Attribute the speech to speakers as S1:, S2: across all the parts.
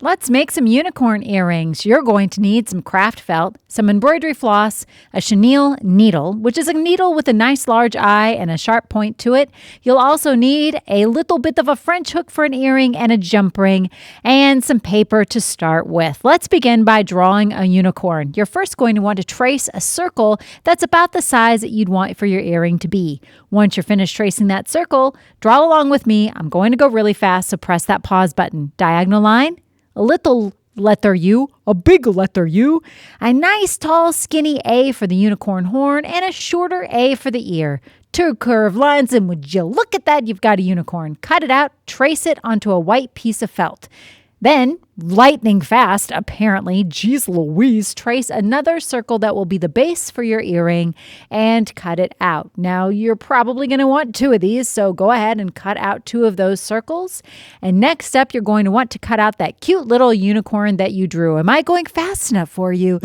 S1: Let's make some unicorn earrings. You're going to need some craft felt, some embroidery floss, a chenille needle, which is a needle with a nice large eye and a sharp point to it. You'll also need a little bit of a French hook for an earring and a jump ring, and some paper to start with. Let's begin by drawing a unicorn. You're first going to want to trace a circle that's about the size that you'd want for your earring to be. Once you're finished tracing that circle, draw along with me. I'm going to go really fast, so press that pause button. Diagonal line. A little letter U, a big letter U, a nice tall skinny A for the unicorn horn, and a shorter A for the ear. Two curved lines, and would you look at that, you've got a unicorn. Cut it out, trace it onto a white piece of felt. Then, lightning fast, apparently, geez Louise, trace another circle that will be the base for your earring and cut it out. Now, you're probably going to want two of these, so go ahead and cut out two of those circles. And next up, you're going to want to cut out that cute little unicorn that you drew. Am I going fast enough for you?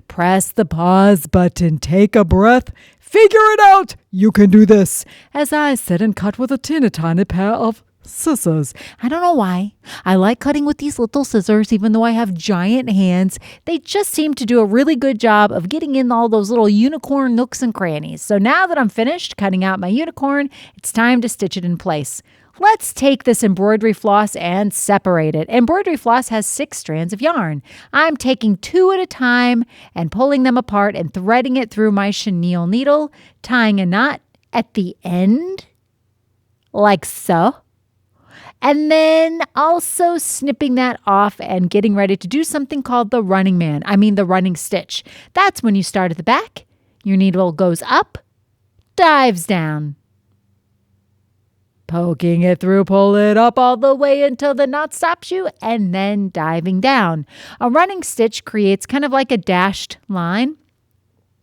S1: Press the pause button, take a breath. Figure it out! You can do this! As I sit and cut with a tiny pair of scissors. I don't know why. I like cutting with these little scissors, even though I have giant hands. They just seem to do a really good job of getting in all those little unicorn nooks and crannies. So now that I'm finished cutting out my unicorn, it's time to stitch it in place. Let's take this embroidery floss and separate it. Embroidery floss has 6 strands of yarn. I'm taking 2 at a time and pulling them apart and threading it through my chenille needle, tying a knot at the end, like so. And then also snipping that off and getting ready to do something called the running stitch. That's when you start at the back, your needle goes up, dives down. Poking it through, pull it up all the way until the knot stops you, and then diving down. A running stitch creates kind of like a dashed line,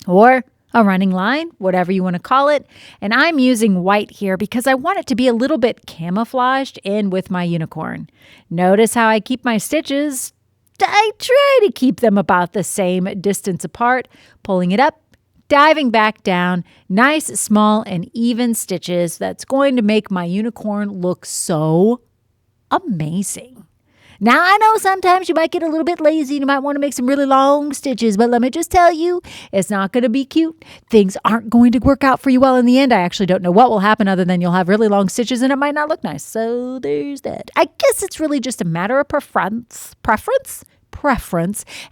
S1: or a running line, whatever you want to call it. And I'm using white here because I want it to be a little bit camouflaged in with my unicorn. Notice how I keep my stitches. I try to keep them about the same distance apart, pulling it up, diving back down, nice, small, and even stitches. That's going to make my unicorn look so amazing. Now, I know sometimes you might get a little bit lazy and you might want to make some really long stitches, but let me just tell you, it's not going to be cute. Things aren't going to work out for you well in the end. I actually don't know what will happen other than you'll have really long stitches and it might not look nice. So there's that. I guess it's really just a matter of preference,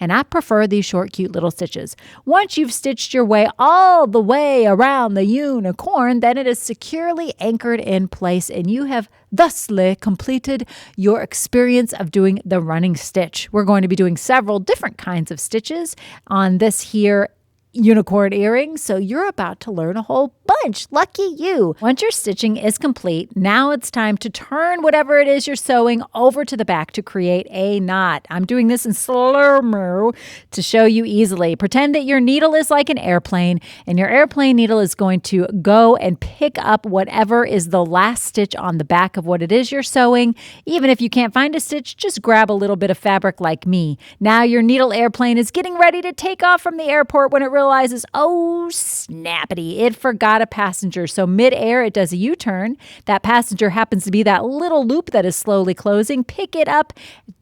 S1: and I prefer these short, cute little stitches. Once you've stitched your way all the way around the unicorn, then it is securely anchored in place, and you have thusly completed your experience of doing the running stitch. We're going to be doing several different kinds of stitches on this here unicorn earring, so you're about to learn a whole bunch. Lucky you. Once your stitching is complete, now it's time to turn whatever it is you're sewing over to the back to create a knot. I'm doing this in slow-mo to show you easily. Pretend that your needle is like an airplane, and your airplane needle is going to go and pick up whatever is the last stitch on the back of what it is you're sewing. Even if you can't find a stitch, just grab a little bit of fabric like me. Now your needle airplane is getting ready to take off from the airport when it realizes, oh, snappity, it forgot a passenger. So mid-air, it does a U-turn. That passenger happens to be that little loop that is slowly closing. Pick it up,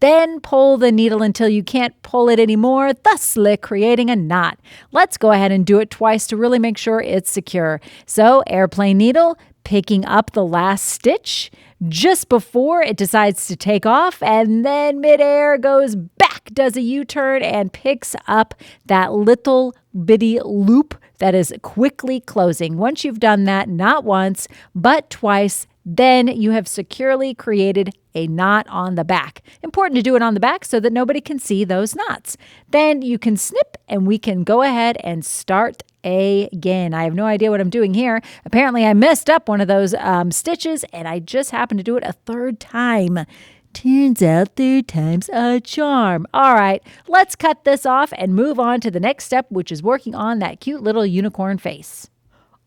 S1: then pull the needle until you can't pull it anymore, thusly creating a knot. Let's go ahead and do it twice to really make sure it's secure. So airplane needle, picking up the last stitch just before it decides to take off, and then midair goes back, does a U-turn, and picks up that little bitty loop that is quickly closing. Once you've done that, not once, but twice, then you have securely created a knot on the back. Important to do it on the back so that nobody can see those knots. Then you can snip and we can go ahead and start again. I have no idea what I'm doing here. Apparently I messed up one of those stitches and I just happened to do it a third time. Turns out third time's a charm. All right, let's cut this off and move on to the next step, which is working on that cute little unicorn face.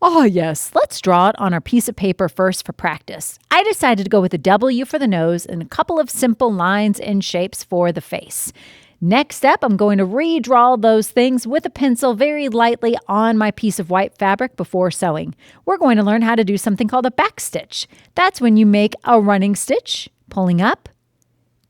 S1: Oh, yes. Let's draw it on our piece of paper first for practice. I decided to go with a W for the nose and a couple of simple lines and shapes for the face. Next up, I'm going to redraw those things with a pencil very lightly on my piece of white fabric before sewing. We're going to learn how to do something called a back stitch. That's when you make a running stitch, pulling up,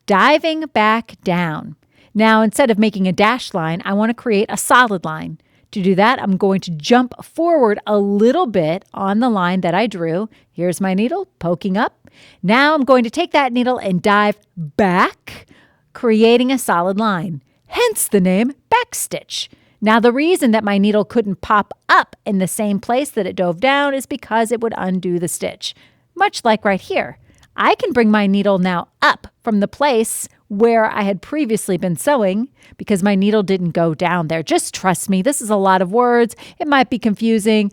S1: diving back down. Now, instead of making a dashed line, I want to create a solid line. To do that, I'm going to jump forward a little bit on the line that I drew. Here's my needle poking up. Now I'm going to take that needle and dive back, creating a solid line, hence the name backstitch. Now, the reason that my needle couldn't pop up in the same place that it dove down is because it would undo the stitch, much like right here. I can bring my needle now up from the place where I had previously been sewing because my needle didn't go down there. Just trust me, this is a lot of words. It might be confusing.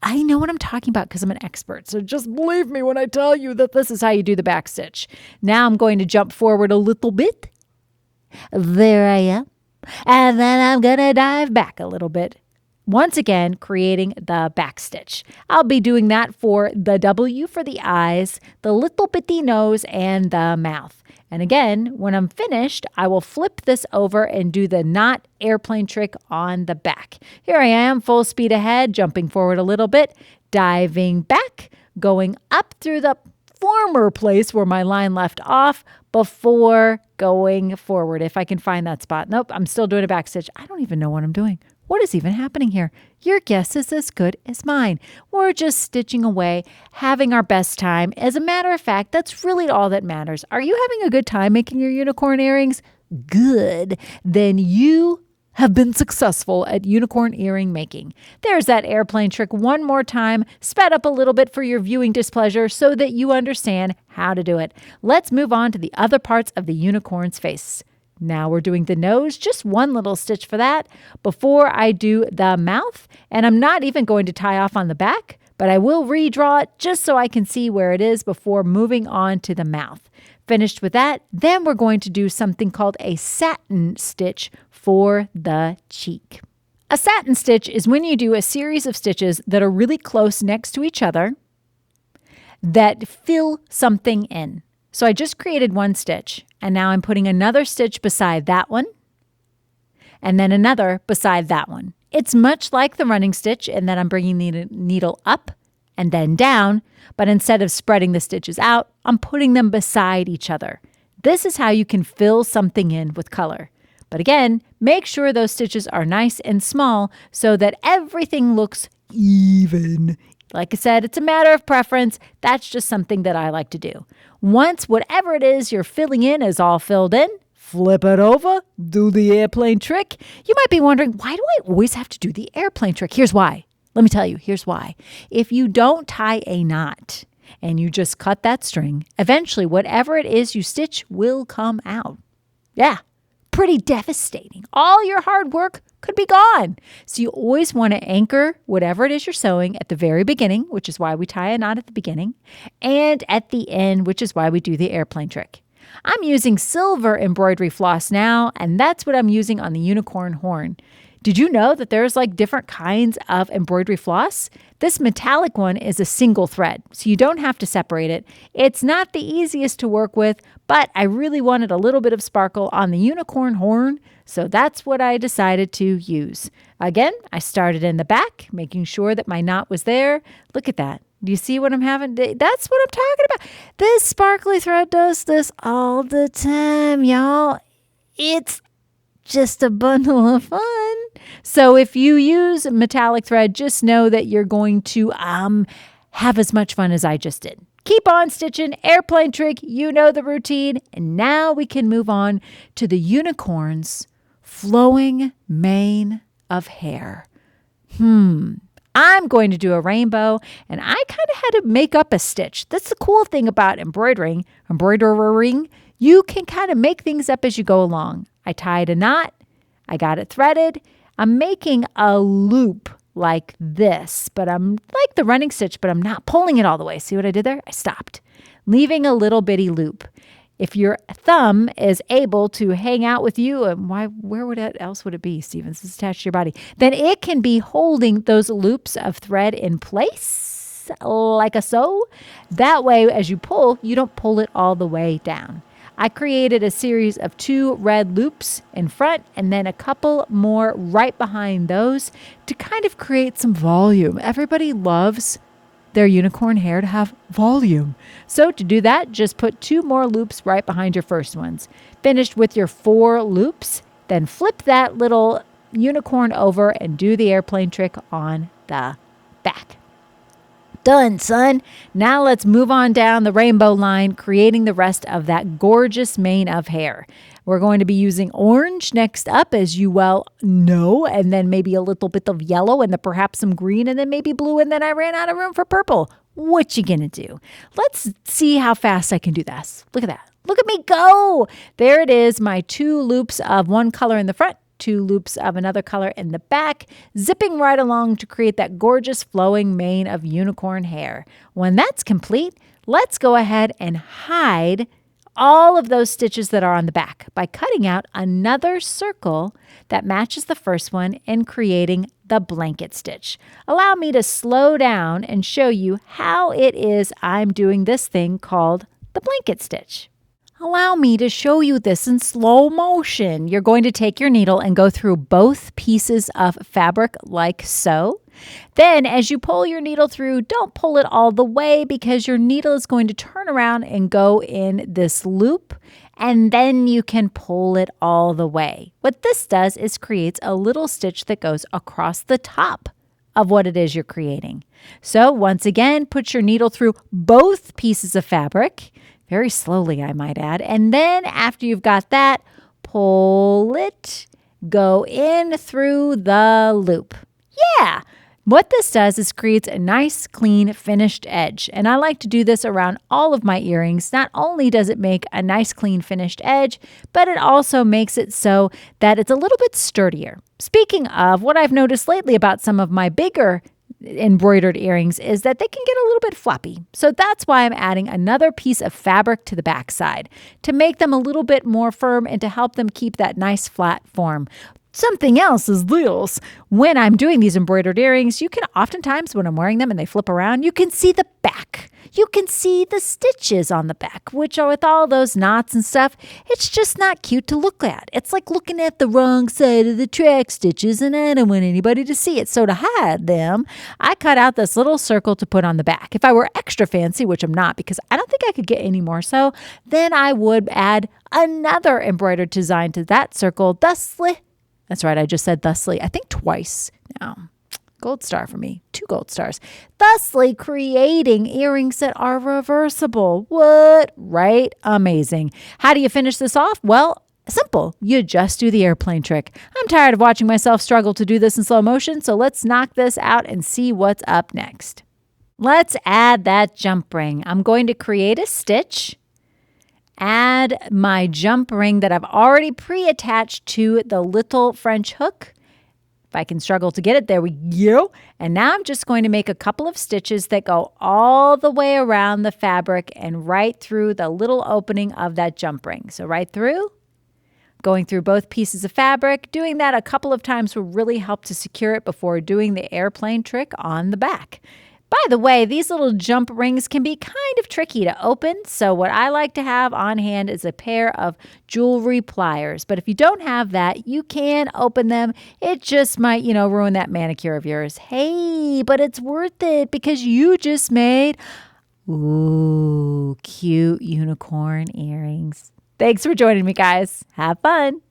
S1: I know what I'm talking about because I'm an expert. So just believe me when I tell you that this is how you do the back stitch. Now I'm going to jump forward a little bit. There I am. And then I'm going to dive back a little bit. Once again, creating the back stitch. I'll be doing that for the W for the eyes, the little bitty nose, and the mouth. And again, when I'm finished, I will flip this over and do the knot airplane trick on the back. Here I am, full speed ahead, jumping forward a little bit, diving back, going up through the former place where my line left off before going forward. If I can find that spot. Nope, I'm still doing a back stitch. I don't even know what I'm doing. What is even happening here? Your guess is as good as mine. We're just stitching away, having our best time. As a matter of fact, that's really all that matters. Are you having a good time making your unicorn earrings? Good. Then you have been successful at unicorn earring making. There's that airplane trick one more time, sped up a little bit for your viewing displeasure so that you understand how to do it. Let's move on to the other parts of the unicorn's face. Now we're doing the nose, just one little stitch for that before I do the mouth. And I'm not even going to tie off on the back, but I will redraw it just so I can see where it is before moving on to the mouth. Finished with that, then we're going to do something called a satin stitch for the cheek. A satin stitch is when you do a series of stitches that are really close next to each other that fill something in. So I just created one stitch, and now I'm putting another stitch beside that one, and then another beside that one. It's much like the running stitch, and then I'm bringing the needle up and then down, but instead of spreading the stitches out, I'm putting them beside each other. This is how you can fill something in with color. But again, make sure those stitches are nice and small so that everything looks even. Like I said, it's a matter of preference. That's just something that I like to do. Once whatever it is you're filling in is all filled in, flip it over, do the airplane trick. You might be wondering, why do I always have to do the airplane trick? Here's why. Let me tell you, here's why. If you don't tie a knot and you just cut that string, eventually whatever it is you stitch will come out. Yeah, pretty devastating. All your hard work could be gone. So you always want to anchor whatever it is you're sewing at the very beginning, which is why we tie a knot at the beginning, and at the end, which is why we do the airplane trick. I'm using silver embroidery floss now, and that's what I'm using on the unicorn horn. Did you know that there's like different kinds of embroidery floss? This metallic one is a single thread, so you don't have to separate it. It's not the easiest to work with, but I really wanted a little bit of sparkle on the unicorn horn, so that's what I decided to use. Again, I started in the back, making sure that my knot was there. Look at that. Do you see what I'm having? That's what I'm talking about. This sparkly thread does this all the time, y'all. It's just a bundle of fun. So if you use metallic thread, just know that you're going to have as much fun as I just did. Keep on stitching, airplane trick, you know the routine. And now we can move on to the unicorn's flowing mane of hair. I'm going to do a rainbow, and I kind of had to make up a stitch. That's the cool thing about embroidering. You can kind of make things up as you go along. I tied a knot. I got it threaded. I'm making a loop like this, but I'm like the running stitch, but I'm not pulling it all the way. See what I did there? I stopped, leaving a little bitty loop. If your thumb is able to hang out with you, and where else would it be, Stevens? It's attached to your body. Then it can be holding those loops of thread in place like a so. That way, as you pull, you don't pull it all the way down. I created a series of 2 red loops in front and then a couple more right behind those to kind of create some volume. Everybody loves their unicorn hair to have volume. So to do that, just put 2 more loops right behind your first ones. Finished with your 4 loops, then flip that little unicorn over and do the airplane trick on the back. Done, son. Now let's move on down the rainbow line, creating the rest of that gorgeous mane of hair. We're going to be using orange next up, as you well know, and then maybe a little bit of yellow, and then perhaps some green, and then maybe blue, and then I ran out of room for purple. What you gonna do? Let's see how fast I can do this. Look at that. Look at me go. There it is, my 2 loops of one color in the front, 2 loops of another color in the back, zipping right along to create that gorgeous flowing mane of unicorn hair. When that's complete, let's go ahead and hide all of those stitches that are on the back by cutting out another circle that matches the first one and creating the blanket stitch. Allow me to slow down and show you how it is I'm doing this thing called the blanket stitch. Allow me to show you this in slow motion. You're going to take your needle and go through both pieces of fabric like so. Then as you pull your needle through, don't pull it all the way because your needle is going to turn around and go in this loop, and then you can pull it all the way. What this does is creates a little stitch that goes across the top of what it is you're creating. So once again, put your needle through both pieces of fabric, very slowly I might add, and then after you've got that, pull it, go in through the loop. Yeah! What this does is creates a nice, clean, finished edge. And I like to do this around all of my earrings. Not only does it make a nice, clean, finished edge, but it also makes it so that it's a little bit sturdier. Speaking of, what I've noticed lately about some of my bigger embroidered earrings is that they can get a little bit floppy. So that's why I'm adding another piece of fabric to the backside to make them a little bit more firm and to help them keep that nice flat form. Something else is this. When I'm doing these embroidered earrings, you can oftentimes, when I'm wearing them and they flip around, you can see the back. You can see the stitches on the back, which are with all those knots and stuff. It's just not cute to look at. It's like looking at the wrong side of the track stitches, and I don't want anybody to see it. So to hide them, I cut out this little circle to put on the back. If I were extra fancy, which I'm not because I don't think I could get any more so, then I would add another embroidered design to that circle, thusly. That's right, I just said thusly, I think twice now. Gold star for me, 2 gold stars. Thusly creating earrings that are reversible. What? Right? Amazing. How do you finish this off? Well, simple. You just do the airplane trick. I'm tired of watching myself struggle to do this in slow motion, so let's knock this out and see what's up next. Let's add that jump ring. I'm going to create a stitch. Add my jump ring that I've already pre-attached to the little French hook. If I can struggle to get it, there we go. And now I'm just going to make a couple of stitches that go all the way around the fabric and right through the little opening of that jump ring. So right through, going through both pieces of fabric. Doing that a couple of times will really help to secure it before doing the airplane trick on the back. By the way, these little jump rings can be kind of tricky to open, so what I like to have on hand is a pair of jewelry pliers. But if you don't have that, you can open them. It just might, ruin that manicure of yours. Hey, but it's worth it because you just made, cute unicorn earrings. Thanks for joining me, guys. Have fun.